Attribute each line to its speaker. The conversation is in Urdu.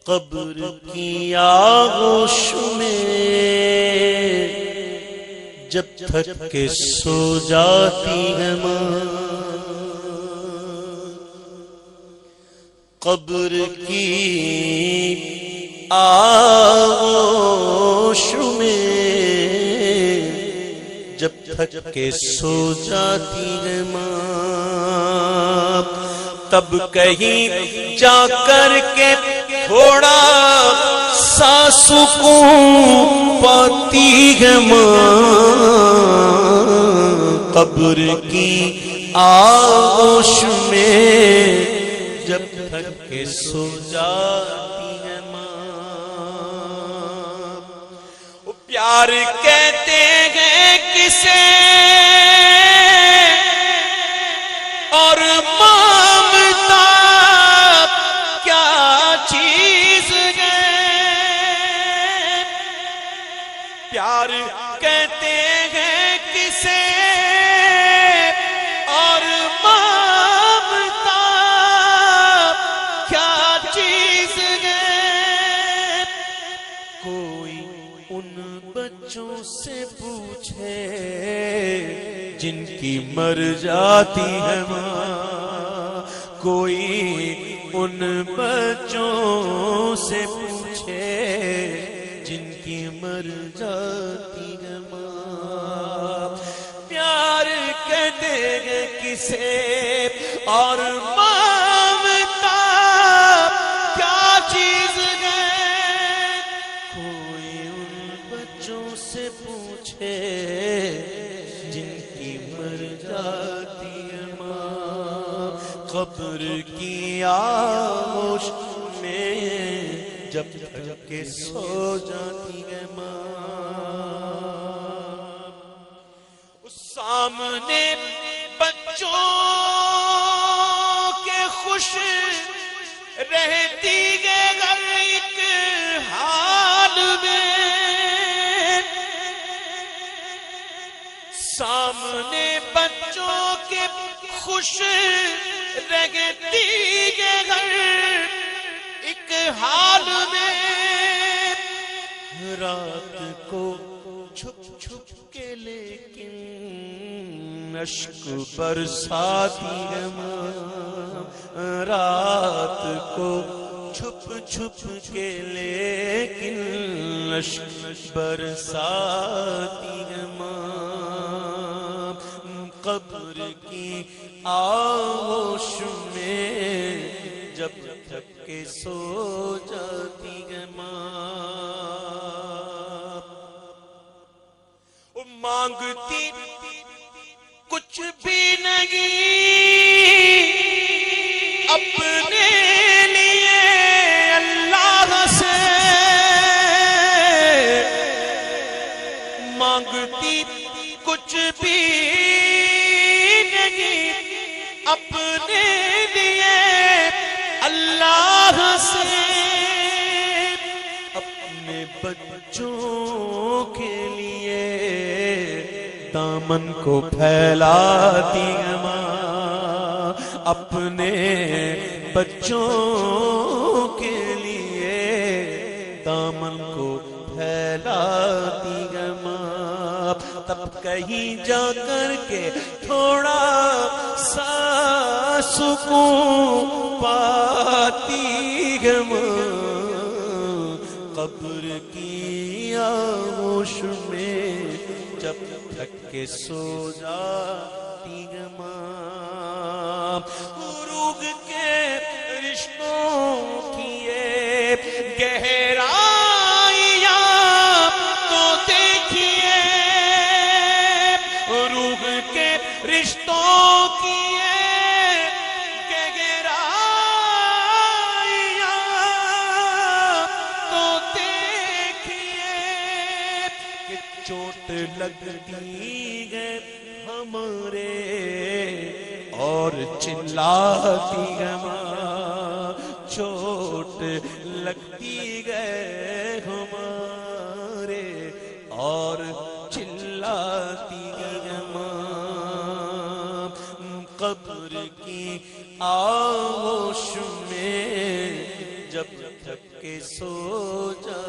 Speaker 1: قبر کی آغوش میں جب تھک کے سو جاتی ہے ماں، قبر کی آغوش میں جب تھک کے سو جاتی ہے ماں، تب کہیں جا کر کے تھوڑا سا سکون پاتی ہے ماں، قبر کی آغوش میں جب تھک کے سو جاتی ہے ماں۔ وہ پیار کہتے ہیں کسے اور مامتا کیا چیز ہے، پیار کہتے ہیں کسے اور مامتا کیا چیز ہے، کوئی ان بچوں سے پوچھے جن کی مر جاتی ہے ماں، کوئی ان بچوں سے پوچھے جن کی مر جاتی ہے ماں، پیار کہتے ہیں کسے اور مامتا کیا چیز ہے، کوئی ان بچوں سے پوچھے جن کی مر جاتی ہے ماں، قبر کی آغوش میں جب تھک کے سو جاتی ہے ماں، اس سامنے بچوں کے خوش رہتی ہے ہر ایک حال میں، سامنے بچوں کے خوش رہتی ہے ہر ایک حال میں، رات کو چھپ چھپ کے لیکن اشک برساتی ہے ماں، رات کو چھپ چھپ کے لیکن اشک برساتی ہے ماں، قبر کی آغوش میں جب تھک کے سو جاتی ہے ماں، وہ مانگتی کچھ بھی نہیں اپنے لیے اللہ سے، مانگتی کچھ بھی نہیں اپنے لیے اللہ سے، اپنے بچوں کے لیے دامن کو پھیلاتی ہے ماں، اپنے بچوں کے لیے دامن کو پھیلاتی ہے ماں، تب کہیں جا کر کے تھوڑا سا سکون پاتی ہے ماں، قبر کی آغوش میں جب تھک کے سو جاتی ہے ماں، روح کے رشتوں کی یہ گہرائیاں تو دیکھیے، روح کے رشتوں کی یہ گہرائیاں تو دیکھیے، کہ چوٹ لگتی ہے ہمارے اور چلاتی ہے ماں، چوٹ لگتی ہے ہمارے اور چلاتی ہے ماں، قبر کی آغوش میں جب تھک کے سو جا